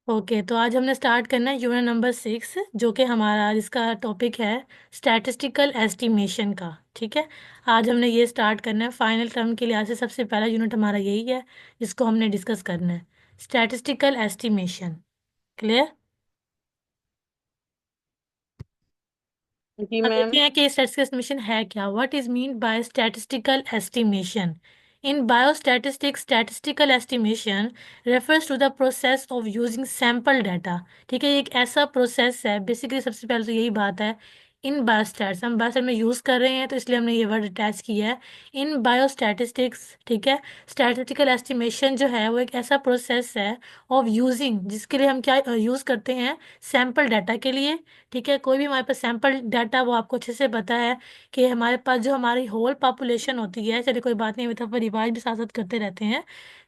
Okay, तो आज हमने स्टार्ट करना है यूनिट नंबर 6, जो कि हमारा जिसका टॉपिक है स्टैटिस्टिकल एस्टिमेशन का। ठीक है, आज हमने ये स्टार्ट करना है फाइनल टर्म के लिए। आज से सबसे पहला यूनिट हमारा यही है जिसको हमने डिस्कस करना है, स्टैटिस्टिकल एस्टिमेशन। क्लियर? जी अब मैम। देखते हैं कि स्टैटिस्टिकल एस्टिमेशन है क्या। What is mean by statistical estimation? In biostatistics, statistical estimation refers to the process of using sample data। ठीक है, ये एक ऐसा प्रोसेस है, बेसिकली सबसे पहले तो यही बात है। इन बायोस्टैट्स, हम बायोस्टैट में यूज़ कर रहे हैं तो इसलिए हमने ये वर्ड अटैच किया है, इन बायोस्टैटिस्टिक्स। ठीक है, स्टैटिस्टिकल एस्टिमेशन जो है वो एक ऐसा प्रोसेस है ऑफ यूजिंग, जिसके लिए हम क्या यूज़ करते हैं, सैम्पल डाटा के लिए। ठीक है, कोई भी हमारे पास सैंपल डाटा, वो आपको अच्छे से पता है कि हमारे पास जो हमारी होल पॉपुलेशन होती है, चलिए कोई बात नहीं, अभी तो रिवाइज भी साथ साथ करते रहते हैं।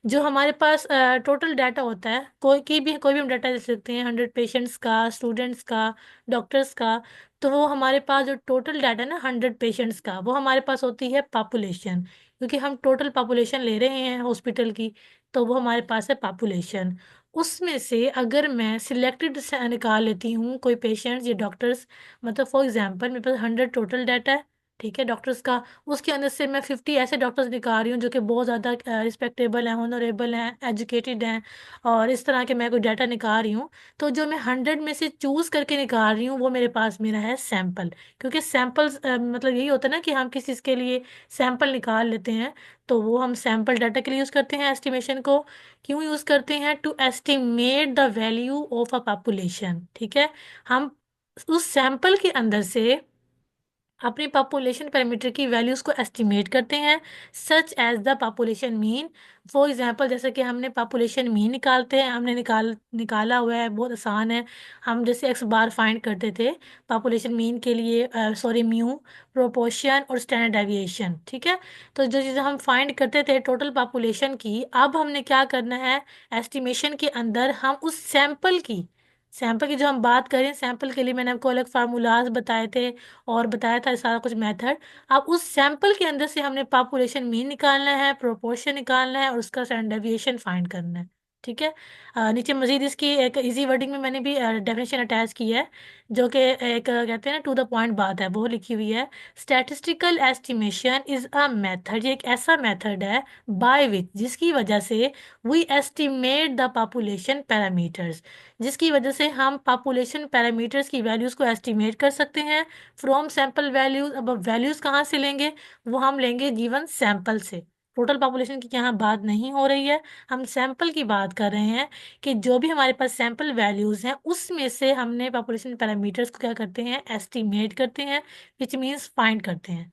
जो हमारे पास टोटल डाटा होता है, कोई भी हम डाटा ले सकते हैं, 100 पेशेंट्स का, स्टूडेंट्स का, डॉक्टर्स का। तो वो हमारे पास जो टोटल डाटा है ना, 100 पेशेंट्स का, वो हमारे पास होती है पॉपुलेशन, क्योंकि हम टोटल पॉपुलेशन ले रहे हैं हॉस्पिटल की। तो वो हमारे पास है पॉपुलेशन। उसमें से अगर मैं सिलेक्टेड निकाल लेती हूँ कोई पेशेंट्स या डॉक्टर्स, मतलब फॉर एग्जांपल मेरे पास 100 टोटल डाटा है, ठीक है, डॉक्टर्स का। उसके अंदर से मैं 50 ऐसे डॉक्टर्स निकाल रही हूँ जो कि बहुत ज़्यादा रिस्पेक्टेबल हैं, ऑनरेबल हैं, एजुकेटेड हैं, और इस तरह के मैं कोई डाटा निकाल रही हूँ। तो जो मैं 100 में से चूज़ करके निकाल रही हूँ, वो मेरे पास मेरा है सैम्पल। क्योंकि सैम्पल्स मतलब यही होता है ना कि हम किसी चीज़ के लिए सैम्पल निकाल लेते हैं, तो वो हम सैम्पल डाटा के लिए यूज़ करते हैं एस्टिमेशन को। क्यों यूज़ करते हैं? To estimate the value of a population. ठीक है, हम उस सैंपल के अंदर से अपनी पॉपुलेशन पैरामीटर की वैल्यूज़ को एस्टिमेट करते हैं, such as the population mean. For example, जैसे कि हमने पॉपुलेशन मीन निकालते हैं, हमने निकाला हुआ है, बहुत आसान है। हम जैसे एक्स बार फाइंड करते थे पॉपुलेशन मीन के लिए, सॉरी, म्यू, प्रोपोर्शन और स्टैंडर्ड डेविएशन। ठीक है, तो जो चीज़ें हम फाइंड करते थे टोटल पॉपुलेशन की, अब हमने क्या करना है, एस्टिमेशन के अंदर हम उस सैंपल की जो हम बात करें, सैंपल के लिए मैंने आपको अलग फार्मूलाज बताए थे और बताया था सारा कुछ मेथड। अब उस सैंपल के अंदर से हमने पॉपुलेशन मीन निकालना है, प्रोपोर्शन निकालना है और उसका स्टैंडर्ड डेविएशन फाइंड करना है। ठीक है, नीचे मजीद इसकी एक इजी वर्डिंग में मैंने भी डेफिनेशन अटैच की है, जो कि एक कहते हैं ना टू द पॉइंट बात है, वो लिखी हुई है। Statistical estimation is a method, ये एक ऐसा मेथड है बाय विच, जिसकी वजह से we estimate the population parameters, जिसकी वजह से हम पॉपुलेशन पैरामीटर्स की वैल्यूज़ को एस्टिमेट कर सकते हैं फ्रॉम सैंपल वैल्यूज। अब वैल्यूज कहाँ से लेंगे? वो हम लेंगे गिवन सैंपल से। टोटल पॉपुलेशन की यहाँ बात नहीं हो रही है, हम सैंपल की बात कर रहे हैं कि जो भी हमारे पास सैंपल वैल्यूज हैं, उसमें से हमने पॉपुलेशन पैरामीटर्स को क्या करते हैं, एस्टिमेट करते हैं, विच मीन्स फाइंड करते हैं।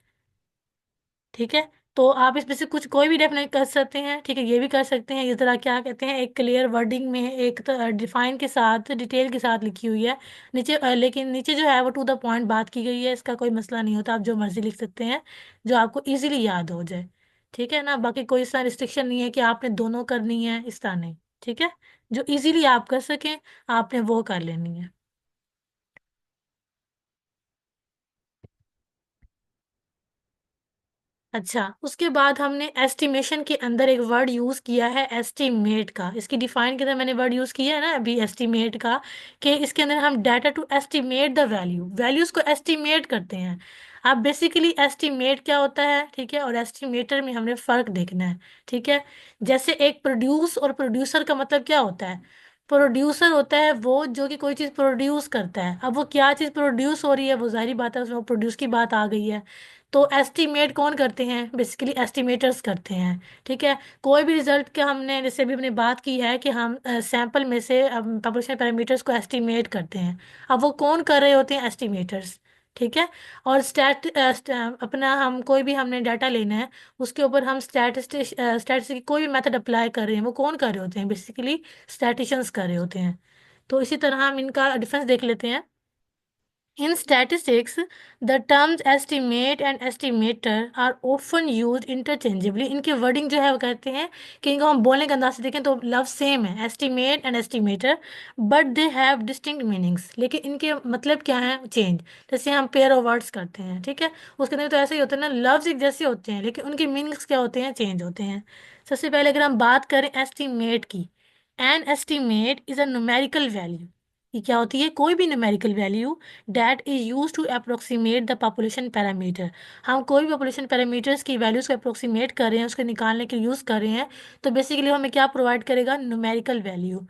ठीक है, तो आप इसमें से कुछ कोई भी डेफिनेट कर सकते हैं। ठीक है, ये भी कर सकते हैं, इस तरह क्या कहते हैं, एक क्लियर वर्डिंग में, एक डिफाइन के साथ, डिटेल के साथ लिखी हुई है नीचे। लेकिन नीचे जो है वो टू द पॉइंट बात की गई है, इसका कोई मसला नहीं होता, आप जो मर्जी लिख सकते हैं, जो आपको इजीली याद हो जाए। ठीक है ना, बाकी कोई इस तरह रिस्ट्रिक्शन नहीं है कि आपने दोनों करनी है, इस तरह नहीं। ठीक है, जो इजीली आप कर सकें, आपने वो कर लेनी है। अच्छा, उसके बाद हमने एस्टिमेशन के अंदर एक वर्ड यूज़ किया है, एस्टिमेट का। इसकी डिफाइन के अंदर मैंने वर्ड यूज़ किया है ना अभी, एस्टिमेट का, कि इसके अंदर हम data to estimate the values को एस्टिमेट करते हैं। अब बेसिकली एस्टिमेट क्या होता है, ठीक है, और एस्टिमेटर में हमने फ़र्क देखना है। ठीक है, जैसे एक प्रोड्यूस और प्रोड्यूसर का मतलब क्या होता है? प्रोड्यूसर होता है वो जो कि कोई चीज़ प्रोड्यूस करता है। अब वो क्या चीज़ प्रोड्यूस हो रही है, वो जाहिर बात है उसमें प्रोड्यूस की बात आ गई है। तो एस्टिमेट कौन करते हैं? बेसिकली एस्टिमेटर्स करते हैं। ठीक है, कोई भी रिजल्ट के, हमने जैसे भी हमने बात की है कि हम सैंपल में से पॉपुलेशन पैरामीटर्स को एस्टिमेट करते हैं। अब वो कौन कर रहे होते हैं? एस्टिमेटर्स। ठीक है, और अपना हम कोई भी हमने डाटा लेना है, उसके ऊपर हम स्टैटिस्टिक कोई भी मेथड अप्लाई कर रहे हैं, वो कौन कर रहे होते हैं? बेसिकली स्टैटिशियंस कर रहे होते हैं। तो इसी तरह हम इनका डिफरेंस देख लेते हैं। In statistics, the terms estimate and estimator are often used interchangeably। इनके वर्डिंग जो है वो कहते हैं कि इनको हम बोलने के अंदाज से देखें तो लव सेम है, estimate and estimator, but they have distinct meanings. लेकिन इनके मतलब क्या है? चेंज। जैसे हम पेयर ऑफ वर्ड्स करते हैं, ठीक है, उसके अंदर तो ऐसे ही होता है ना, लव्स एक जैसे होते हैं लेकिन उनके मीनिंग्स क्या होते हैं? चेंज होते हैं। सबसे पहले अगर हम बात करें एस्टिमेट की, an estimate is a numerical value. ये क्या होती है? कोई भी numerical value that is use to approximate the population parameter. हम कोई भी पॉपुलेशन पैरामीटर्स की वैल्यूज को अप्रोक्सीमेट कर रहे हैं, उसको निकालने के लिए यूज कर रहे हैं, तो बेसिकली हमें क्या प्रोवाइड करेगा? Numerical value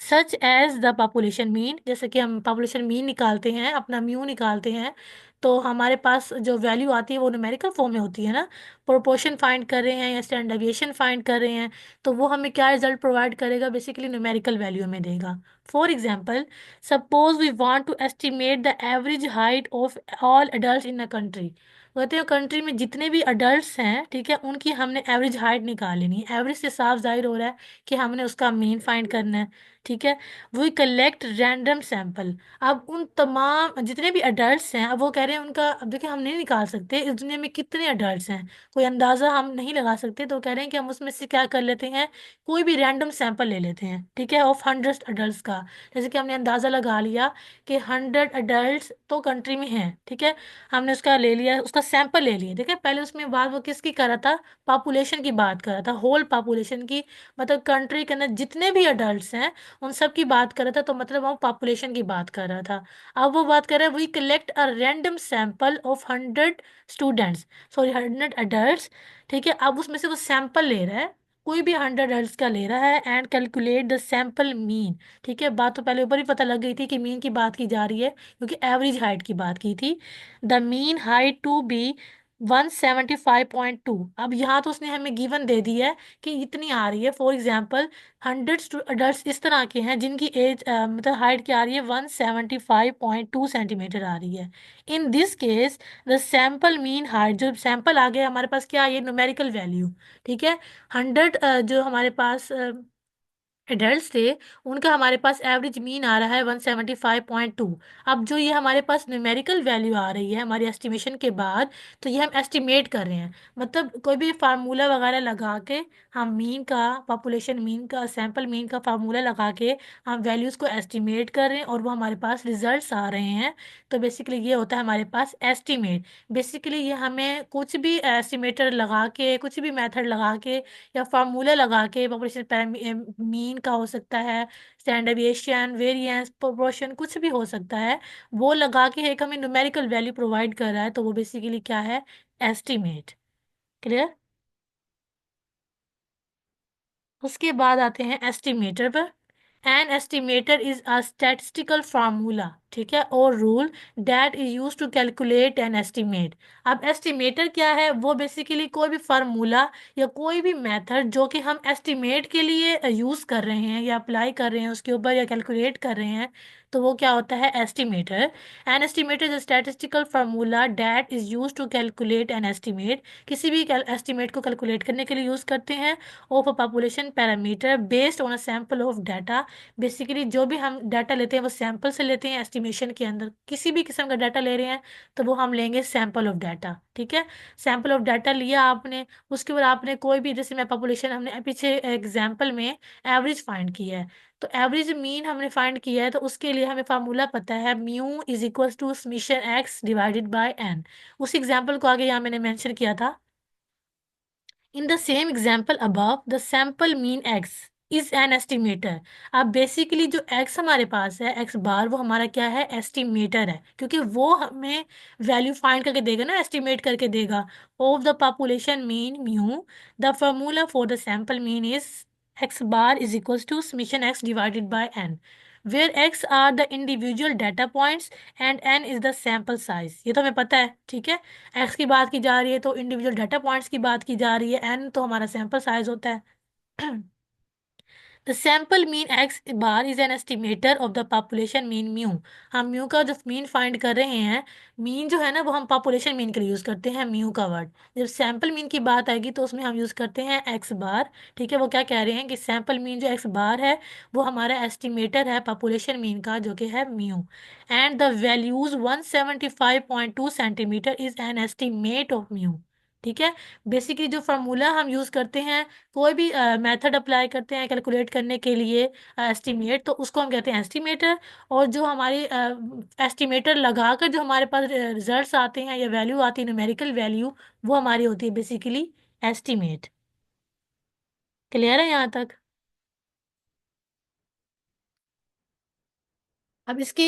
such as the population mean. जैसे कि हम पॉपुलेशन मीन निकालते हैं, अपना म्यू निकालते हैं, तो हमारे पास जो वैल्यू आती है वो न्यूमेरिकल फॉर्म में होती है ना। प्रोपोर्शन फाइंड कर रहे हैं या स्टैंडर्ड डेविएशन फाइंड कर रहे हैं, तो वो हमें क्या रिजल्ट प्रोवाइड करेगा? बेसिकली न्यूमेरिकल वैल्यू हमें देगा। For example, suppose we want to estimate the average height of all adult in a country. कहते हैं कंट्री में जितने भी अडल्ट्स हैं, ठीक है, उनकी हमने एवरेज हाइट निकाल लेनी है। एवरेज से साफ जाहिर हो रहा है कि हमने उसका मीन फाइंड करना है, ठीक है। We collect random sample. अब उन तमाम जितने भी अडल्ट्स हैं, अब वो कह रहे हैं उनका, अब देखिए हम नहीं निकाल सकते इस दुनिया में कितने अडल्ट्स हैं, कोई अंदाज़ा हम नहीं लगा सकते, तो कह रहे हैं कि हम उसमें से क्या कर लेते हैं, कोई भी रैंडम सैंपल ले लेते हैं, ठीक है, ऑफ 100 अडल्ट का। जैसे कि हमने अंदाज़ा लगा लिया कि 100 अडल्ट तो कंट्री में हैं, ठीक है, हमने उसका ले लिया, उसका सैंपल ले लिया। देखिए पहले उसमें बात वो किसकी कर रहा था? पॉपुलेशन की बात कर रहा था, होल पॉपुलेशन की, मतलब कंट्री के अंदर जितने भी अडल्ट हैं उन सब की बात कर रहा था, तो मतलब वो पॉपुलेशन की बात कर रहा था। अब वो बात कर रहा है, we collect a random sample of 100 students, sorry 100 adult, ठीक है। अब उसमें से वो सैंपल ले रहा है, कोई भी 100 अडल्ट का ले रहा है, and calculate the sample mean. ठीक है, बात तो पहले ऊपर ही पता लग गई थी कि मीन की बात की जा रही है, क्योंकि एवरेज हाइट की बात की थी। The mean height to be 175.2। अब यहाँ तो उसने हमें गिवन दे दी है कि इतनी आ रही है। फॉर एग्जाम्पल 100 अडल्ट इस तरह के हैं जिनकी एज मतलब हाइट क्या आ रही है? 175.2 सेंटीमीटर आ रही है। In this case the sample mean height, जो सैंपल आ गया हमारे पास, क्या? ये न्यूमेरिकल वैल्यू, ठीक है। 100 जो हमारे पास एडल्ट थे, उनका हमारे पास एवरेज मीन आ रहा है 175.2। अब जो ये हमारे पास न्यूमेरिकल वैल्यू आ रही है हमारी एस्टिमेशन के बाद, तो ये हम एस्टिमेट कर रहे हैं, मतलब कोई भी फार्मूला वगैरह लगा के हम मीन का, पॉपुलेशन मीन का, सैंपल मीन का फार्मूला लगा के हम वैल्यूज़ को एस्टिमेट कर रहे हैं और वो हमारे पास रिजल्ट्स आ रहे हैं। तो बेसिकली ये होता है हमारे पास एस्टिमेट। बेसिकली ये हमें कुछ भी एस्टिमेटर लगा के, कुछ भी मेथड लगा के या फार्मूला लगा के, पॉपुलेशन मीन का हो सकता है, स्टैंडर्ड डेविएशन, वेरिएंस, प्रोपोर्शन, कुछ भी हो सकता है, वो लगा के एक हमें न्यूमेरिकल वैल्यू प्रोवाइड कर रहा है, तो वो बेसिकली क्या है? एस्टिमेट। क्लियर? उसके बाद आते हैं एस्टिमेटर पर। An estimator is a statistical formula, ठीक है, और rule that is use to calculate an estimate. अब एस्टिमेटर क्या है? वो बेसिकली कोई भी फार्मूला या कोई भी मेथड जो कि हम एस्टिमेट के लिए यूज कर रहे हैं या अप्लाई कर रहे हैं उसके ऊपर या कैलकुलेट कर रहे हैं, तो वो क्या होता है? Estimator. An estimator is a statistical formula that is use to calculate an estimate. किसी भी एस्टिमेट को कैलकुलेट करने के लिए यूज करते हैं of a population parameter based on a sample of data. Basically जो भी हम डाटा लेते हैं वो सैंपल से लेते हैं। एस्टिमेशन के अंदर किसी भी किस्म का डाटा ले रहे हैं तो वो हम लेंगे सैंपल ऑफ डाटा, ठीक है। सैंपल ऑफ डाटा लिया आपने, उसके बाद आपने कोई भी, जैसे मैं पॉपुलेशन, हमने पीछे एग्जाम्पल में एवरेज फाइंड किया है, तो एवरेज मीन हमने फाइंड किया है, तो उसके लिए हमें फार्मूला पता है, mu is equal to summation x divided by n. उस एग्जाम्पल को आगे यहाँ मैंने मेंशन किया था। In the same example above, the sample mean x is an estimator। अब बेसिकली जो x हमारे पास है, x बार, वो हमारा क्या है? एस्टिमेटर है, क्योंकि वो हमें वैल्यू फाइंड करके देगा ना, एस्टिमेट करके देगा of the population mean mu. The formula for the sample mean is x bar is equals to summation x divided by n, where x are the individual data points and n is the sample size। ये तो हमें पता है, ठीक है। X की बात की जा रही है तो इंडिविजुअल डाटा पॉइंट्स की बात की जा रही है, एन तो हमारा सैंपल साइज होता है। The sample mean x bar is an estimator of the population mean mu. हम म्यू का जो मीन फाइंड कर रहे हैं, मीन जो है ना, वो हम पॉपुलेशन मीन के लिए यूज करते हैं म्यू का वर्ड। जब सैंपल मीन की बात आएगी तो उसमें हम यूज करते हैं एक्स बार, ठीक है। वो क्या कह रहे हैं कि सैंपल मीन जो एक्स बार है वो हमारा एस्टिमेटर है पॉपुलेशन मीन का, जो कि है mu. And the values 175.2 centimetre is an estimate of mu, ठीक है। बेसिकली जो फार्मूला हम यूज करते हैं, कोई भी मेथड अप्लाई करते हैं कैलकुलेट करने के लिए एस्टिमेट, तो उसको हम कहते हैं एस्टिमेटर। और जो हमारी एस्टिमेटर लगाकर जो हमारे पास रिजल्ट्स आते हैं या वैल्यू आती है, न्यूमेरिकल वैल्यू, वो हमारी होती है बेसिकली एस्टिमेट। क्लियर है यहाँ तक? अब इसकी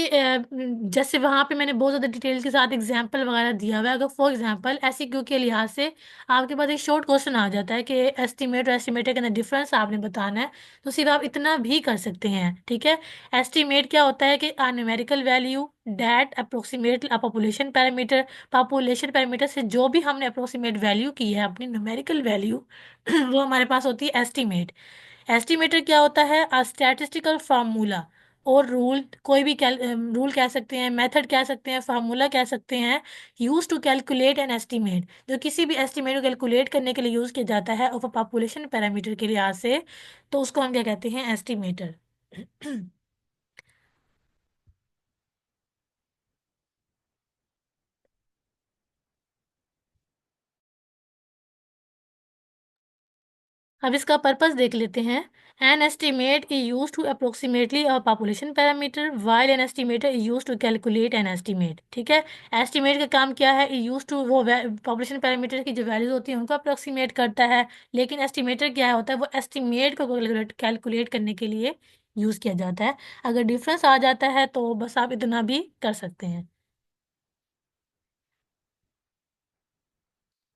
जैसे वहां पे मैंने बहुत ज़्यादा डिटेल के साथ एग्जांपल वगैरह दिया हुआ है, अगर फॉर एग्जांपल एसईक्यू के लिहाज से आपके पास एक शॉर्ट क्वेश्चन आ जाता है कि एस्टिमेट और एस्टिमेटर के अंदर डिफरेंस आपने बताना है, तो सिर्फ आप इतना भी कर सकते हैं। ठीक है। एस्टिमेट क्या होता है कि a numerical value that approximate population parameter से जो भी हमने अप्रोक्सीमेट वैल्यू की है अपनी न्यूमेरिकल वैल्यू वो हमारे पास होती है एस्टिमेट। एस्टिमेटर क्या होता है? अ स्टैटिस्टिकल फार्मूला और रूल, कोई भी रूल कह सकते हैं, मेथड कह सकते हैं, फार्मूला कह सकते हैं, use to calculate an estimate, जो किसी भी एस्टिमेट को कैलकुलेट करने के लिए यूज किया जाता है ऑफ अ पॉपुलेशन पैरामीटर के लिहाज से, तो उसको हम क्या कहते हैं? एस्टिमेटर। अब इसका पर्पस देख लेते हैं। An estimate is use to approximately a population parameter while an estimator is use to calculate an estimate. ठीक है। एस्टिमेट का काम क्या है? यूज टू वो पॉपुलेशन पैरामीटर की जो वैल्यूज होती हैं उनको अप्रोक्सीमेट करता है, लेकिन एस्टिमेटर क्या होता है? वो एस्टिमेट को कैलकुलेट करने के लिए यूज किया जाता है। अगर डिफरेंस आ जाता है तो बस आप इतना भी कर सकते हैं।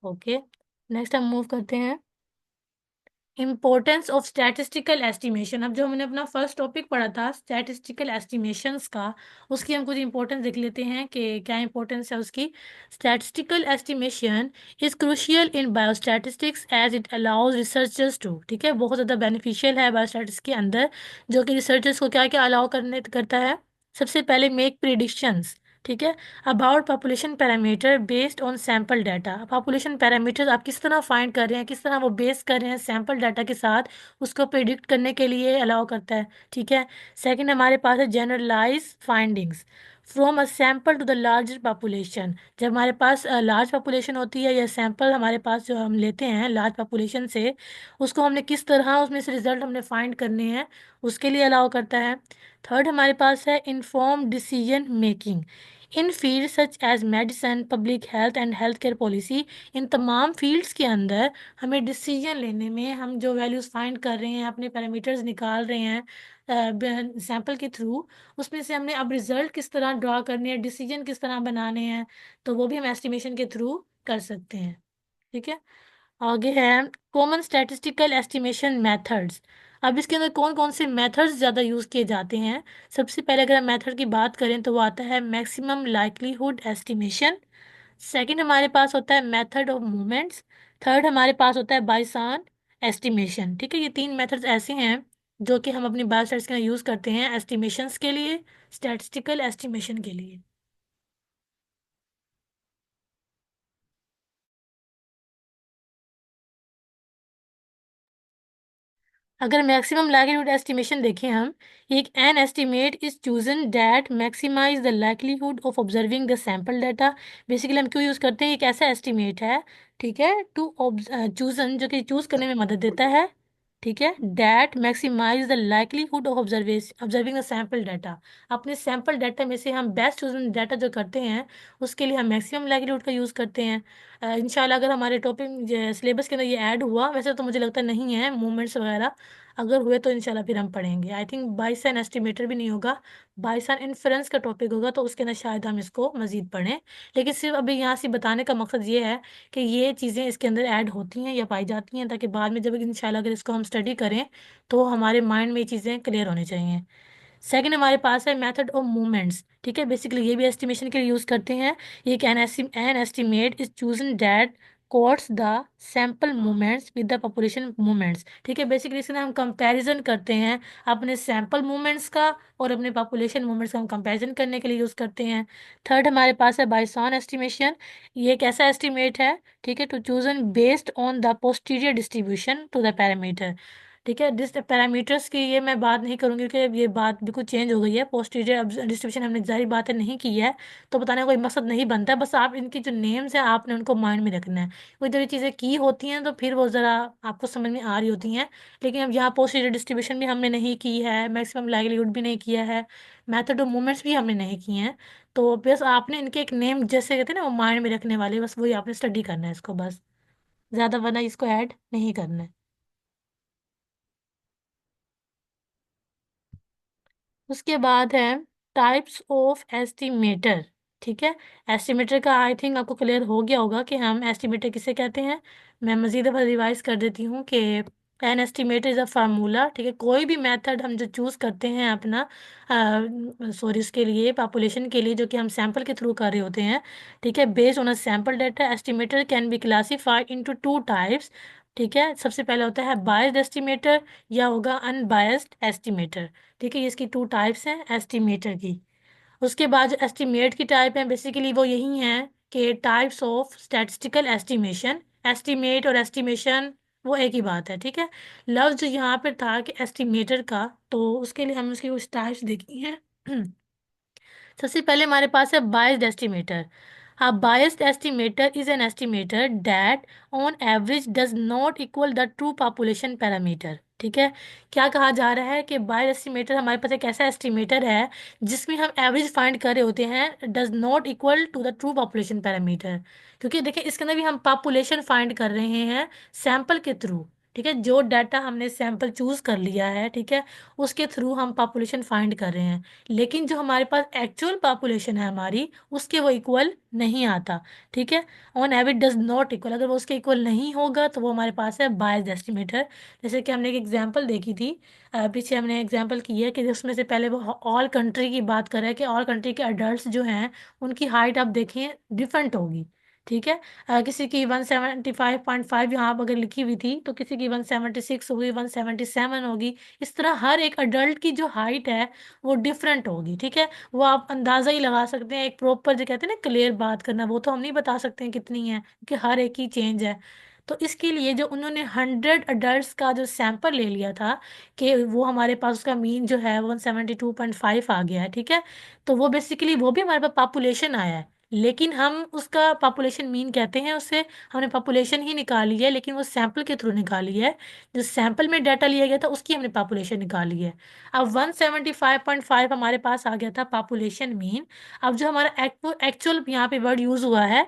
ओके, नेक्स्ट हम मूव करते हैं इम्पोर्टेंस ऑफ स्टैटिस्टिकल एस्टिमेशन। अब जो हमने अपना फर्स्ट टॉपिक पढ़ा था स्टैटिस्टिकल एस्टिमेशंस का, उसकी हम कुछ इंपॉर्टेंस देख लेते हैं कि क्या इंपॉर्टेंस है उसकी। Statistical estimation is crucial in biostatistics as it allows researchers to, ठीक है, बहुत ज़्यादा बेनिफिशियल है बायोस्टैटिक्स के अंदर, जो कि रिसर्चर्स को क्या क्या अलाउ करने करता है। सबसे पहले मेक प्रिडिक्शंस, ठीक है, about population parameter based on sample data. Population parameter आप किस तरह फाइंड कर रहे हैं, किस तरह वो बेस कर रहे हैं सैम्पल डाटा के साथ, उसको प्रिडिक्ट करने के लिए अलाउ करता है। ठीक है। सेकंड हमारे पास है generalise findings from a sample to the larger population. जब हमारे पास लार्ज पॉपुलेशन होती है या सैम्पल हमारे पास जो हम लेते हैं लार्ज पॉपुलेशन से, उसको हमने किस तरह उसमें से रिजल्ट हमने फाइंड करने हैं, उसके लिए अलाउ करता है। थर्ड हमारे पास है inform decision making in field such as medicine, public health and health care policy. इन तमाम फील्ड्स के अंदर हमें डिसीजन लेने में, हम जो वैल्यूज़ फाइंड कर रहे हैं, अपने पैरामीटर्स निकाल रहे हैं सैंपल के थ्रू, उसमें से हमने अब रिजल्ट किस तरह ड्रॉ करने हैं, डिसीजन किस तरह बनाने हैं, तो वो भी हम एस्टिमेशन के थ्रू कर सकते हैं। ठीक है। आगे है कॉमन स्टैटिस्टिकल एस्टिमेशन मेथड्स। अब इसके अंदर कौन कौन से मेथड्स ज़्यादा यूज़ किए जाते हैं? सबसे पहले अगर हम मेथड की बात करें तो वो आता है मैक्सिमम लाइक्लीहुड एस्टिमेशन। सेकंड हमारे पास होता है मेथड ऑफ मूवमेंट्स। थर्ड हमारे पास होता है बाइसान एस्टिमेशन। ठीक है, ये तीन मेथड्स ऐसे हैं जो कि हम अपनी बायोस्टैटिस्टिक्स के अंदर यूज़ करते हैं एस्टिमेशंस के लिए, स्टैटिस्टिकल एस्टिमेशन के लिए। अगर मैक्सिमम लाइक्लीहुड एस्टिमेशन देखें हम, एक an estimate is chosen that maximise the likelihood of observing the sample data. Basically हम क्यों यूज़ करते हैं? एक ऐसा एस्टिमेट है, ठीक है, टू चूजन, जो कि चूज करने में मदद देता है, ठीक है, that maximise the likelihood of observing the sample data. अपने सैम्पल डाटा में से हम बेस्ट चूजन डाटा जो करते हैं उसके लिए हम मैक्सिमम लाइक्लीहुड का यूज़ करते हैं। इंशाल्लाह अगर हमारे टॉपिक सिलेबस के अंदर ये ऐड हुआ, वैसे तो मुझे लगता नहीं है मूवमेंट्स वगैरह, अगर हुए तो इंशाल्लाह फिर हम पढ़ेंगे। आई थिंक बाइसन एस्टिमेटर भी नहीं होगा, बाइसन इन्फ्रेंस का टॉपिक होगा, तो उसके अंदर शायद हम इसको मज़ीद पढ़ें। लेकिन सिर्फ अभी यहाँ से बताने का मकसद ये है कि ये चीज़ें इसके अंदर ऐड होती हैं या पाई जाती हैं, ताकि बाद में जब इंशाल्लाह अगर इसको हम स्टडी करें तो हमारे माइंड में ये चीज़ें क्लियर होनी चाहिए। सेकंड हमारे पास है मेथड ऑफ मूवमेंट्स। ठीक है, बेसिकली ये भी एस्टिमेशन के लिए यूज़ करते हैं। ये N estimate is chosen that quotes the sample movements with the population movements. ठीक है, बेसिकली इसमें हम कंपैरिजन करते हैं अपने सैम्पल मूवमेंट्स का और अपने पॉपुलेशन मूवमेंट्स का हम कंपैरिजन करने के लिए यूज़ करते हैं। थर्ड हमारे पास है बाइसॉन एस्टिमेशन। ये एक ऐसा एस्टिमेट है, ठीक है, to chosen based on the posterior distribution to the parameter. ठीक है, जिस पैरामीटर्स की ये मैं बात नहीं करूँगी क्योंकि ये बात बिल्कुल चेंज हो गई है, पोस्टीरियर डिस्ट्रीब्यूशन हमने जारी बात है नहीं की है, तो बताने का कोई मकसद नहीं बनता है। बस आप इनकी जो नेम्स हैं आपने उनको माइंड में रखना है। कोई जब ये चीज़ें की होती हैं तो फिर वो ज़रा आपको समझ में आ रही होती हैं, लेकिन अब यहाँ पोस्टीरियर डिस्ट्रीब्यूशन भी हमने नहीं की है, मैक्सिमम लाइक्लीहुड भी नहीं किया है, मैथड ऑफ मूवमेंट्स भी हमने नहीं किए हैं। तो बस आपने इनके एक नेम जैसे कहते हैं ना वो माइंड में रखने वाले, बस वही आपने स्टडी करना है इसको बस, ज़्यादा वरना इसको ऐड नहीं करना है। उसके बाद है टाइप्स ऑफ एस्टिमेटर। ठीक है, एस्टिमेटर का आई थिंक आपको क्लियर हो गया होगा कि हम एस्टिमेटर किसे कहते हैं। मैं मज़ीद रिवाइज कर देती हूँ कि an estimator is a formula. ठीक है, कोई भी मेथड हम जो चूज़ करते हैं अपना सॉरी उसके लिए पॉपुलेशन के लिए जो कि हम सैंपल के थ्रू कर रहे होते हैं, ठीक है, based on a sample data, estimator can be classified into two types. ठीक है, सबसे पहले होता है बायस्ड एस्टिमेटर या होगा अनबायस्ड एस्टिमेटर। ठीक है, ये इसकी टू टाइप्स हैं एस्टिमेटर की। उसके बाद जो एस्टिमेट की टाइप है बेसिकली वो यही है कि types of statistical estimation. Estimate और एस्टिमेशन वो एक ही बात है। ठीक है, लफ्ज जो यहाँ पर था कि एस्टिमेटर का, तो उसके लिए हमें उसकी कुछ टाइप्स देखी हैं। सबसे पहले हमारे पास है biased estimator. A biased estimator is an estimator that on average does not equal the true population parameter। ठीक है, क्या कहा जा रहा है कि बायस्ड एस्टिमेटर हमारे पास एक ऐसा एस्टिमेटर है जिसमें हम एवरेज फाइंड कर रहे होते हैं, does not equal to the true population parameter. क्योंकि देखिए इसके अंदर भी हम पॉपुलेशन फाइंड कर रहे हैं सैंपल के थ्रू। ठीक है, जो डाटा हमने सैंपल चूज कर लिया है, ठीक है, उसके थ्रू हम पॉपुलेशन फाइंड कर रहे हैं, लेकिन जो हमारे पास एक्चुअल पॉपुलेशन है हमारी उसके वो इक्वल नहीं आता। ठीक है, on average does not equal, अगर वो उसके इक्वल नहीं होगा तो वो हमारे पास है बायस्ड एस्टिमेटर। जैसे कि हमने एक एग्जांपल देखी थी, पीछे हमने एग्जांपल की है कि उसमें से पहले वो ऑल कंट्री की बात कर रहा है कि ऑल कंट्री के अडल्ट जो हैं उनकी हाइट आप देखें डिफरेंट होगी। ठीक है, किसी की 175.5 यहाँ पर अगर लिखी हुई थी तो किसी की 176 होगी, 177 होगी। इस तरह हर एक अडल्ट की जो हाइट है वो डिफरेंट होगी। ठीक है, वो आप अंदाज़ा ही लगा सकते हैं, एक प्रॉपर जो कहते हैं ना क्लियर बात करना, वो तो हम नहीं बता सकते हैं कितनी है क्योंकि हर एक की चेंज है। तो इसके लिए जो उन्होंने 100 अडल्ट का जो सैंपल ले लिया था कि वो हमारे पास उसका मीन जो है 172.5 आ गया है। ठीक है, तो वो बेसिकली वो भी हमारे पास पॉपुलेशन आया है, लेकिन हम उसका पॉपुलेशन मीन कहते हैं उससे, हमने पॉपुलेशन ही निकाली है लेकिन वो सैंपल के थ्रू निकाली है। जो सैंपल में डाटा लिया गया था उसकी हमने पॉपुलेशन निकाली है। अब 175.5 हमारे पास आ गया था पॉपुलेशन मीन। अब जो हमारा एक्चुअल यहाँ पे वर्ड यूज हुआ है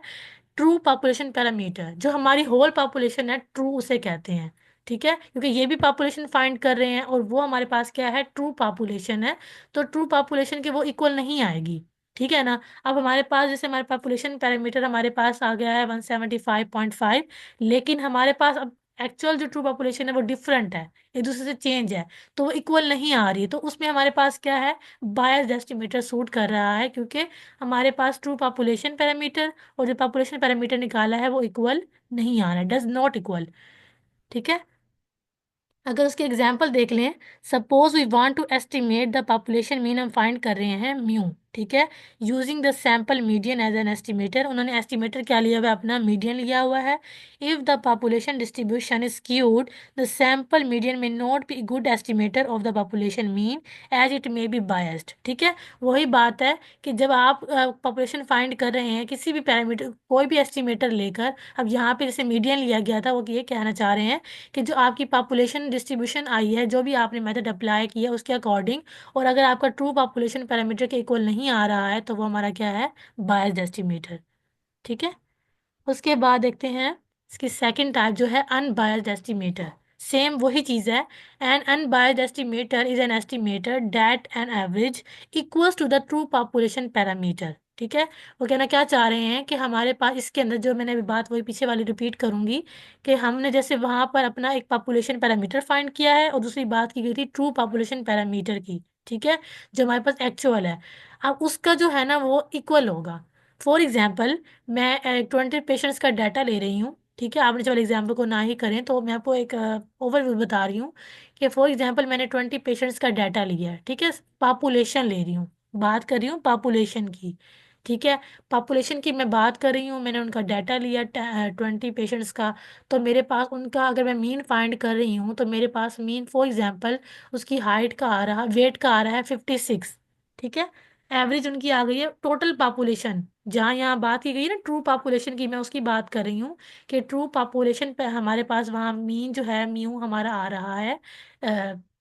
ट्रू पॉपुलेशन पैरामीटर, जो हमारी होल पॉपुलेशन है ट्रू उसे कहते हैं। ठीक है, क्योंकि ये भी पॉपुलेशन फाइंड कर रहे हैं और वो हमारे पास क्या है ट्रू पॉपुलेशन है, तो ट्रू पॉपुलेशन के वो इक्वल नहीं आएगी। ठीक है ना। अब हमारे पास जैसे हमारे पॉपुलेशन पैरामीटर हमारे पास आ गया है 175.5, लेकिन हमारे पास अब एक्चुअल जो ट्रू पॉपुलेशन है वो डिफरेंट है, एक दूसरे से चेंज है, तो वो इक्वल नहीं आ रही है। तो उसमें हमारे पास क्या है बायस्ड एस्टिमेटर सूट कर रहा है, क्योंकि हमारे पास ट्रू पॉपुलेशन पैरामीटर और जो पॉपुलेशन पैरामीटर निकाला है वो इक्वल नहीं आ रहा है, डज नॉट इक्वल। ठीक है, अगर उसके एग्जाम्पल देख लें, suppose we want to estimate the population mean, हम फाइंड कर रहे हैं म्यू। ठीक है, using the sample median as an estimator, उन्होंने एस्टिमेटर क्या लिया हुआ है अपना मीडियन लिया हुआ है। If the population distribution is skewed, the sample median may not be good estimator of the population mean as it may be biased. ठीक है, वही बात है कि जब आप पॉपुलेशन फाइंड कर रहे हैं किसी भी पैरामीटर कोई भी एस्टिमेटर लेकर, अब यहाँ पे जैसे मीडियन लिया गया था, वो ये कहना चाह रहे हैं कि जो आपकी पॉपुलेशन डिस्ट्रीब्यूशन आई है जो भी आपने मेथड अप्लाई किया उसके अकॉर्डिंग, और अगर आपका ट्रू पॉपुलेशन पैरामीटर के इक्वल नहीं आ रहा है तो वो हमारा क्या है बायस्ड एस्टिमेटर। ठीक है, उसके बाद देखते हैं इसकी सेकंड टाइप जो है अनबायस्ड एस्टिमेटर। सेम वही चीज़ है, an unbiased estimator is an estimator that an average equals to the true population parameter. ठीक है, वो कहना क्या चाह रहे हैं कि हमारे पास इसके अंदर जो मैंने अभी बात वही पीछे वाली रिपीट करूंगी कि हमने जैसे वहाँ पर अपना एक पॉपुलेशन पैरामीटर फाइंड किया है और दूसरी बात की गई थी ट्रू पॉपुलेशन पैरामीटर की। ठीक है, जो हमारे पास एक्चुअल है, अब उसका जो है ना वो इक्वल होगा। फॉर एग्जाम्पल, मैं 20 पेशेंट्स का डाटा ले रही हूँ। ठीक है, आपने चलो एग्जाम्पल को ना ही करें तो मैं आपको एक ओवरव्यू बता रही हूँ कि फॉर एग्जाम्पल मैंने 20 पेशेंट्स का डाटा लिया है। ठीक है, पॉपुलेशन ले रही हूँ, बात कर रही हूँ पॉपुलेशन की। ठीक है, पॉपुलेशन की मैं बात कर रही हूँ, मैंने उनका डाटा लिया 20 पेशेंट्स का, तो मेरे पास उनका अगर मैं मीन फाइंड कर रही हूँ तो मेरे पास मीन फॉर एग्जाम्पल उसकी हाइट का आ रहा वेट का आ रहा है 56। ठीक है, एवरेज उनकी आ गई है टोटल पॉपुलेशन, जहाँ यहाँ बात की गई है ना ट्रू पॉपुलेशन की, मैं उसकी बात कर रही हूँ कि ट्रू पॉपुलेशन पे हमारे पास वहाँ मीन जो है म्यू हमारा आ रहा है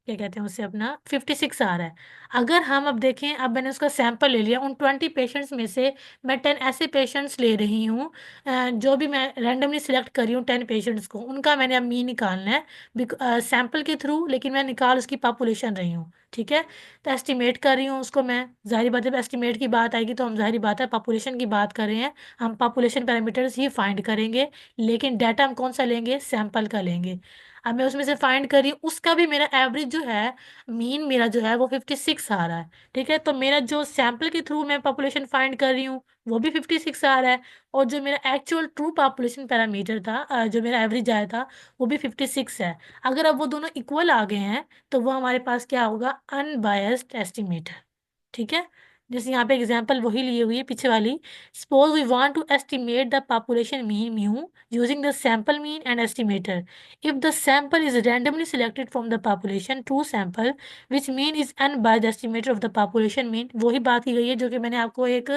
क्या कहते हैं उसे, अपना 56 आ रहा है। अगर हम अब देखें, अब मैंने उसका सैंपल ले लिया, उन 20 पेशेंट्स में से मैं 10 ऐसे पेशेंट्स ले रही हूँ, जो भी मैं रैंडमली सिलेक्ट कर रही हूँ 10 पेशेंट्स को, उनका मैंने अब मीन निकालना है सैंपल के थ्रू, लेकिन मैं निकाल उसकी पॉपुलेशन रही हूँ। ठीक है, तो एस्टिमेट कर रही हूँ उसको मैं। जाहिर बात है, जब एस्टिमेट की बात आएगी तो हम, जाहिर बात है, पॉपुलेशन की बात कर रहे हैं, हम पॉपुलेशन पैरामीटर्स ही फाइंड करेंगे, लेकिन डाटा हम कौन सा लेंगे, सैंपल का लेंगे। अब मैं उसमें से फाइंड कर रही हूँ, उसका भी मेरा एवरेज जो है, मीन मेरा जो है वो 56 आ रहा है। ठीक है, तो मेरा जो सैंपल के थ्रू मैं पॉपुलेशन फाइंड कर रही हूँ वो भी 56 आ रहा है, और जो मेरा एक्चुअल ट्रू पॉपुलेशन पैरामीटर था, जो मेरा एवरेज आया था, वो भी 56 है। अगर अब वो दोनों इक्वल आ गए हैं तो वो हमारे पास क्या होगा, अनबायस्ड एस्टिमेट है। ठीक है, जैसे यहाँ पे एग्जांपल वही लिए हुई है पीछे वाली। Suppose we want to estimate the population mean mu using the sample mean and estimator. If the sample is randomly selected from the population, true sample, which mean is unbiased estimator of the population mean, वही बात की गई है जो कि मैंने आपको एक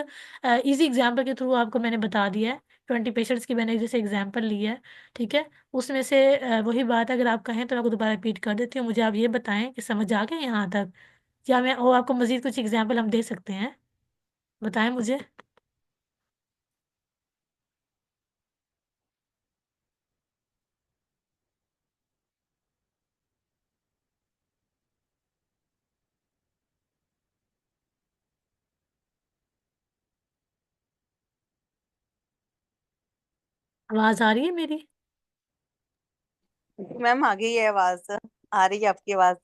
इजी एग्जाम्पल के थ्रू आपको मैंने बता दिया है। 20 पेशेंट्स की मैंने जैसे एग्जाम्पल लिया है। ठीक है, उसमें से वही बात, अगर आप कहें तो मैं आपको दोबारा रिपीट कर देती हूँ, मुझे आप ये बताएं कि समझ आ गए यहाँ तक, या मैं और आपको मजीद कुछ एग्जाम्पल हम दे सकते हैं, बताएं मुझे। आवाज़ आ रही है मेरी? मैम आ गई है आवाज, आ रही है आपकी आवाज।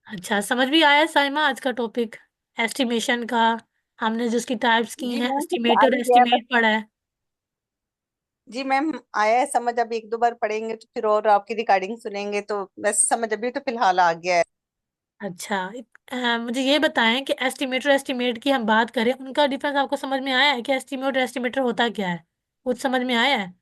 अच्छा, समझ भी आया साइमा आज का टॉपिक, एस्टिमेशन का। हमने जो उसकी टाइप्स की जी हैं, मैम कुछ आ एस्टिमेट और ही गया बस। एस्टिमेट पढ़ा है। जी मैम आया है समझ, अब एक दो बार पढ़ेंगे तो फिर और आपकी रिकॉर्डिंग सुनेंगे तो बस समझ अभी तो फिलहाल आ गया है। अच्छा, मुझे ये बताएं कि एस्टिमेट और एस्टिमेट की हम बात करें, उनका डिफरेंस आपको समझ में आया है कि एस्टिमेट और एस्टिमेटर होता क्या है? कुछ समझ में आया है?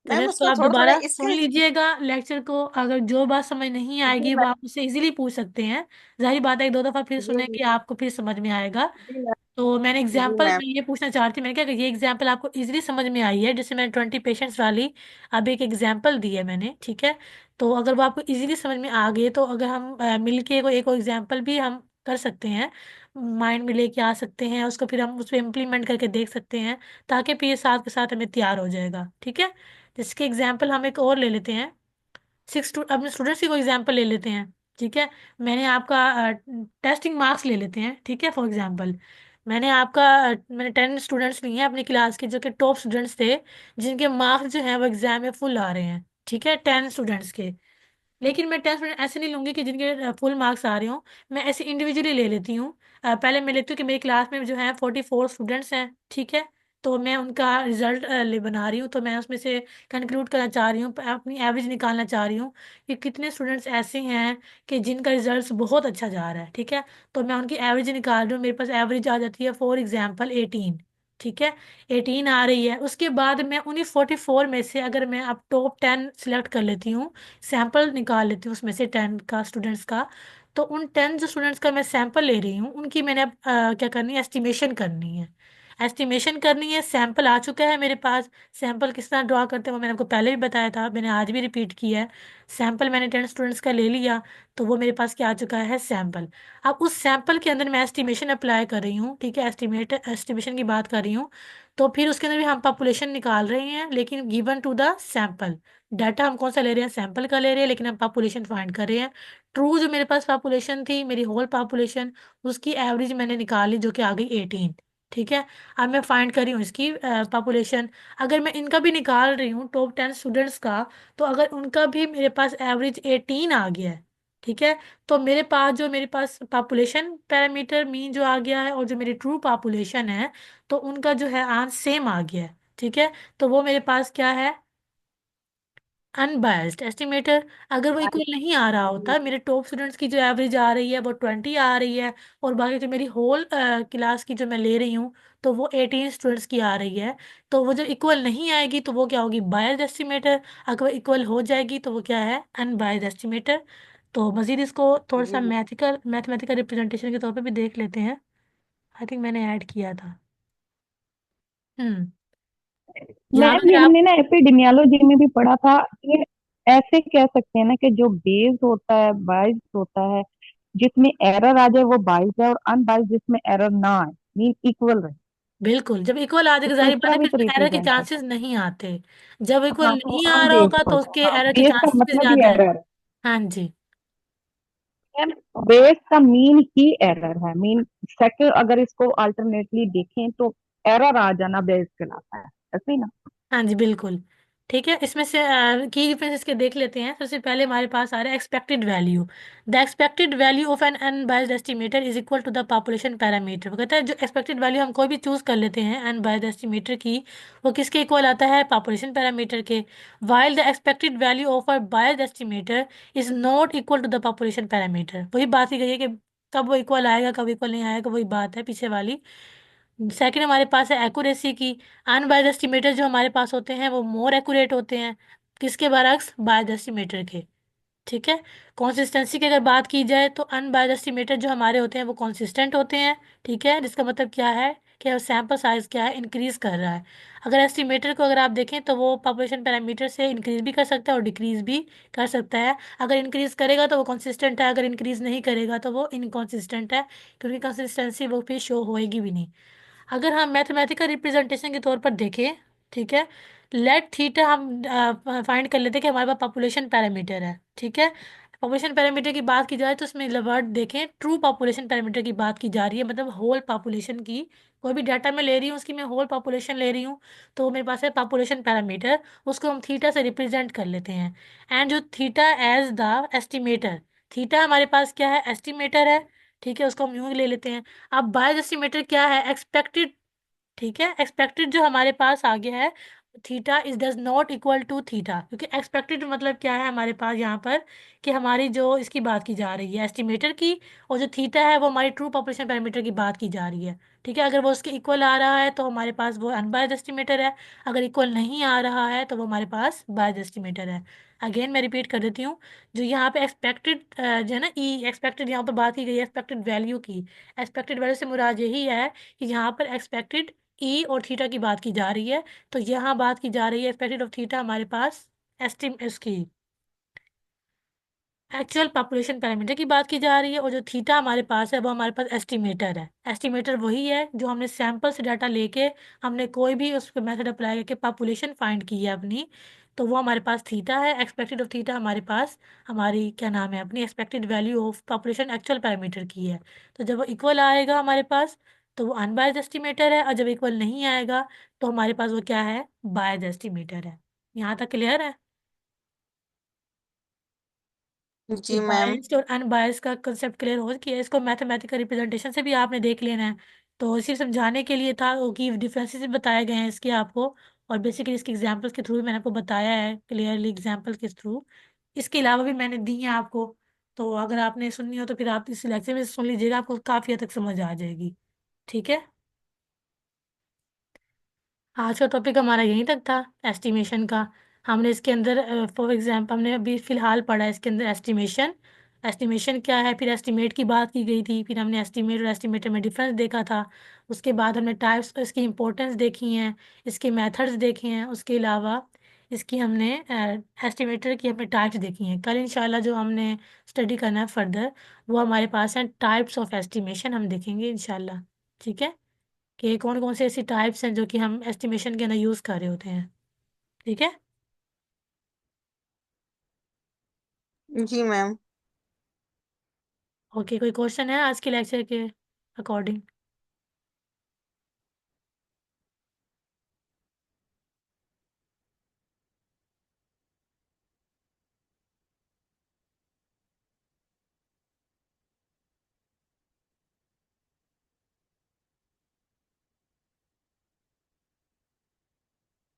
चलिए, मैम इसको उसको आप थोड़ा थोड़ा दोबारा सुन इसके। लीजिएगा लेक्चर को, अगर जो बात समझ नहीं जी आएगी वो मैम। आप मुझसे इजीली पूछ सकते हैं। जाहिर बात है, एक दो दफा फिर जी जी सुनेंगे आपको फिर समझ में आएगा। जी मैम। तो मैंने जी एग्जाम्पल मैम। में ये पूछना चाहती, मैंने क्या कि ये एग्जाम्पल आपको इजीली समझ में आई है, जैसे मैंने 20 पेशेंट्स वाली अब एक एग्जाम्पल दी है मैंने। ठीक है, तो अगर वो आपको इजीली समझ में आ गई तो अगर हम मिलके को एक और एग्जाम्पल भी हम कर सकते हैं, माइंड में लेके आ सकते हैं उसको, फिर हम उस पर इम्प्लीमेंट करके देख सकते हैं, ताकि फिर ये साथ के साथ हमें तैयार हो जाएगा। ठीक है, जिसके एग्जाम्पल हम एक और ले लेते हैं, अपने स्टूडेंट्स की कोई एग्जाम्पल ले लेते हैं। ठीक है, मैंने आपका टेस्टिंग मार्क्स ले लेते हैं। ठीक है, फॉर एग्जाम्पल मैंने 10 स्टूडेंट्स लिए हैं अपनी क्लास के, जो कि टॉप स्टूडेंट्स थे, जिनके मार्क्स जो हैं वो एग्जाम में फुल आ रहे हैं। ठीक है, 10 स्टूडेंट्स के। लेकिन मैं 10 स्टूडेंट ऐसे नहीं लूंगी कि जिनके फुल मार्क्स आ रहे हो, मैं ऐसे इंडिविजुअली ले लेती हूँ। पहले मैं लेती हूँ कि मेरी क्लास में जो है 44 स्टूडेंट्स हैं। ठीक है, तो मैं उनका रिजल्ट बना रही हूँ, तो मैं उसमें से कंक्लूड करना चाह रही हूँ, अपनी एवरेज निकालना चाह रही हूँ कि कितने स्टूडेंट्स ऐसे हैं कि जिनका रिजल्ट बहुत अच्छा जा रहा है। ठीक है, तो मैं उनकी एवरेज निकाल रही हूँ, मेरे पास एवरेज आ जाती है फॉर एग्जाम्पल 18। ठीक है, 18 आ रही है, उसके बाद मैं उन्हीं 44 में से अगर मैं अब टॉप 10 सिलेक्ट कर लेती हूँ, सैंपल निकाल लेती हूँ उसमें से 10 का स्टूडेंट्स का, तो उन 10 जो स्टूडेंट्स का मैं सैंपल ले रही हूँ, उनकी मैंने अब क्या करनी है, एस्टिमेशन करनी है। एस्टिमेशन करनी है, सैंपल आ चुका है मेरे पास। सैंपल किस तरह ड्रॉ करते हैं वो मैंने आपको पहले भी बताया था, मैंने आज भी रिपीट किया है। सैंपल मैंने 10 स्टूडेंट्स का ले लिया, तो वो मेरे पास क्या आ चुका है, सैंपल। अब उस सैंपल के अंदर मैं एस्टिमेशन अप्लाई कर रही हूँ। ठीक है, एस्टिमेशन की बात कर रही हूँ, तो फिर उसके अंदर भी हम पॉपुलेशन निकाल रहे हैं, लेकिन given to the sample. Data हम कौन सा ले रहे हैं, सैंपल का ले रहे हैं, लेकिन हम पॉपुलेशन फाइंड कर रहे हैं। ट्रू जो मेरे पास पॉपुलेशन थी, मेरी होल पॉपुलेशन, उसकी एवरेज मैंने निकाली जो कि आ गई 18। ठीक है, अब मैं फाइंड कर रही हूँ इसकी पॉपुलेशन। अगर मैं इनका भी निकाल रही हूँ टॉप 10 स्टूडेंट्स का, तो अगर उनका भी मेरे पास एवरेज 18 आ गया है, ठीक है, तो मेरे पास पॉपुलेशन पैरामीटर मीन जो आ गया है, और जो मेरी ट्रू पॉपुलेशन है, तो उनका जो है आंसर सेम आ गया है। ठीक है, तो वो मेरे पास क्या है, अनबायस्ड एस्टिमेटर। अगर वो हाँ इक्वल नहीं आ रहा जी। होता, मेरे टॉप स्टूडेंट्स की जो एवरेज आ रही है वो 20 आ रही है, और बाकी जो मेरी होल क्लास की जो मैं ले रही हूँ, तो वो 18 स्टूडेंट्स की आ रही है, तो वो जब इक्वल नहीं आएगी तो वो क्या होगी, बायस्ड एस्टिमेटर। अगर वो इक्वल हो जाएगी तो वो क्या है, अनबायस्ड एस्टिमेटर। तो मजीद इसको थोड़ा सा जी मैथमेटिकल रिप्रेजेंटेशन के तौर पे भी देख लेते हैं। आई थिंक मैंने ऐड किया था। हम्म यहाँ पे मैम ये अगर आप हमने ना एपिडेमियोलॉजी में भी पढ़ा था कि ऐसे कह सकते हैं ना कि जो बेस्ड होता है, बाइस्ड होता है, जिसमें एरर आ जाए वो बाइस्ड है, और अनबाइस्ड जिसमें एरर ना आए, मीन इक्वल रहे। बिल्कुल, जब इक्वल आ जाएगा उसको जाहिर इस बात तरह है भी फिर तो उसमें एरर के रिप्रेजेंट करते चांसेस नहीं आते। जब हैं। इक्वल हाँ, तो वो नहीं आ रहा होगा अनबेस्ड तो होता है। उसके हाँ, एरर के बेस का चांसेस भी मतलब ही ज्यादा है। एरर हाँ जी। है। बेस का मीन ही एरर है, मीन सेकंड अगर इसको अल्टरनेटली देखें तो एरर आ जाना बेस कहलाता है, ऐसे ही ना। हाँ जी बिल्कुल। ठीक है, इसमें से की डिफरेंस इसके देख लेते हैं। सबसे पहले हमारे पास आ रहा है expected value. The expected value of an unbiased estimator is equal to the population parameter. वो कहता है जो एक्सपेक्टेड वैल्यू हम कोई भी चूज कर लेते हैं अनबायस्ड एस्टिमेटर की, वो किसके इक्वल आता है, पॉपुलेशन पैरामीटर के। While the expected value of a biased estimator is not equal to the population parameter. वही बात ही गई है कि कब वो इक्वल आएगा कब इक्वल नहीं आएगा, वही बात है पीछे वाली। सेकंड हमारे पास है एक्यूरेसी की। अनबायस्ड एस्टिमेटर जो हमारे पास होते हैं वो मोर एक्यूरेट होते हैं, किसके बरक्स, बायस्ड एस्टिमेटर के। ठीक है। कंसिस्टेंसी की अगर बात की जाए तो अनबायस्ड एस्टिमेटर जो हमारे होते हैं वो कंसिस्टेंट होते हैं। ठीक है, जिसका मतलब क्या है कि सैंपल साइज क्या है, इंक्रीज कर रहा है। अगर एस्टिमेटर को अगर आप देखें तो वो पॉपुलेशन पैरामीटर से इंक्रीज भी कर सकता है और डिक्रीज भी कर सकता है। अगर इंक्रीज करेगा तो वो कंसिस्टेंट है, अगर इंक्रीज नहीं करेगा तो वो इनकॉन्सिस्टेंट है, क्योंकि कंसिस्टेंसी वो फिर शो होएगी भी नहीं। अगर हम मैथमेटिकल रिप्रेजेंटेशन के तौर पर देखें, ठीक है, लेट थीटा हम फाइंड कर लेते हैं कि हमारे पास पॉपुलेशन पैरामीटर है। ठीक है, पॉपुलेशन पैरामीटर की बात की जाए तो इसमें वर्ड देखें, ट्रू पॉपुलेशन पैरामीटर की बात की जा रही है, मतलब होल पॉपुलेशन की। कोई भी डाटा मैं ले रही हूँ उसकी मैं होल पॉपुलेशन ले रही हूँ, तो मेरे पास है पॉपुलेशन पैरामीटर, उसको हम थीटा से रिप्रेजेंट कर लेते हैं। एंड जो theta as the estimator, theta हमारे पास क्या है, एस्टिमेटर है। ठीक है, उसको हम यूं ही ले लेते हैं। अब बायस एस्टिमेटर क्या है, एक्सपेक्टेड। ठीक है, एक्सपेक्टेड जो हमारे पास आ गया है, theta is does not equal to theta, क्योंकि एक्सपेक्टेड मतलब क्या है हमारे पास यहाँ पर, कि हमारी जो इसकी बात की जा रही है एस्टिमेटर की, और जो थीटा है वो हमारी ट्रू पॉपुलेशन पैरामीटर की बात की जा रही है। ठीक है, अगर वो उसके इक्वल आ रहा है तो हमारे पास वो अनबायस्ड एस्टिमेटर है, अगर इक्वल नहीं आ रहा है तो वो हमारे पास बायस्ड एस्टिमेटर है। अगेन मैं रिपीट कर देती हूँ, जो यहाँ पे एक्सपेक्टेड जो है ना, ई एक्सपेक्टेड यहाँ पर बात की गई है एक्सपेक्टेड वैल्यू की। एक्सपेक्टेड वैल्यू से मुराद यही है कि यहाँ पर एक्सपेक्टेड ई और थीटा की बात की जा रही है। तो यहाँ बात की जा रही है एक्सपेक्टेड ऑफ थीटा हमारे पास एस्टिम इसकी एक्चुअल पॉपुलेशन पैरामीटर की बात की जा रही है, और जो थीटा हमारे पास है वो हमारे पास एस्टिमेटर है। एस्टिमेटर वही है जो हमने सैंपल से डाटा लेके हमने कोई भी उस पर मेथड अप्लाई करके पॉपुलेशन फाइंड की है अपनी, तो वो हमारे पास थीटा है। एक्सपेक्टेड ऑफ थीटा हमारे पास हमारी क्या नाम है, अपनी expected value of population actual parameter की है। तो जब वो इक्वल आएगा हमारे पास तो वो अनबायस्ड एस्टिमेटर है, और जब इक्वल नहीं आएगा तो हमारे पास वो क्या है, बायस्ड एस्टिमेटर है। यहाँ तक क्लियर है कि जी मैम। बायस्ड और अनबायस्ड का कंसेप्ट क्लियर हो कि इसको मैथमेटिकल रिप्रेजेंटेशन से भी आपने देख लेना है। तो सिर्फ समझाने के लिए था वो कि डिफरेंसेस भी बताए गए हैं इसके आपको, और बेसिकली इसके एग्जांपल्स के थ्रू भी मैंने आपको बताया है क्लियरली, एग्जांपल के थ्रू। इसके अलावा भी मैंने दी हैं आपको, तो अगर आपने सुननी हो तो फिर आप इस लेक्चर में से सुन लीजिएगा, आपको काफ़ी हद तक समझ आ जाएगी। ठीक है, आज का टॉपिक हमारा यहीं तक था, एस्टिमेशन का। हमने इसके अंदर फॉर एग्जांपल हमने अभी फिलहाल पढ़ा है इसके अंदर एस्टिमेशन। एस्टिमेशन क्या है, फिर एस्टिमेट की बात की गई थी, फिर हमने एस्टिमेट और एस्टिमेटर में डिफरेंस देखा था। उसके बाद हमने टाइप्स, इसकी इंपॉर्टेंस देखी हैं, इसके मेथड्स देखे हैं। उसके अलावा इसकी हमने एस्टिमेटर की हमने टाइप्स देखी हैं। कल इंशाल्लाह जो हमने स्टडी करना है फर्दर, वो हमारे पास हैं टाइप्स ऑफ एस्टिमेशन, हम देखेंगे इंशाल्लाह। ठीक है, कि कौन कौन से ऐसी टाइप्स हैं जो कि हम एस्टिमेशन के अंदर यूज़ कर रहे होते हैं। ठीक है। जी मैम। ओके, कोई क्वेश्चन है आज के लेक्चर के अकॉर्डिंग?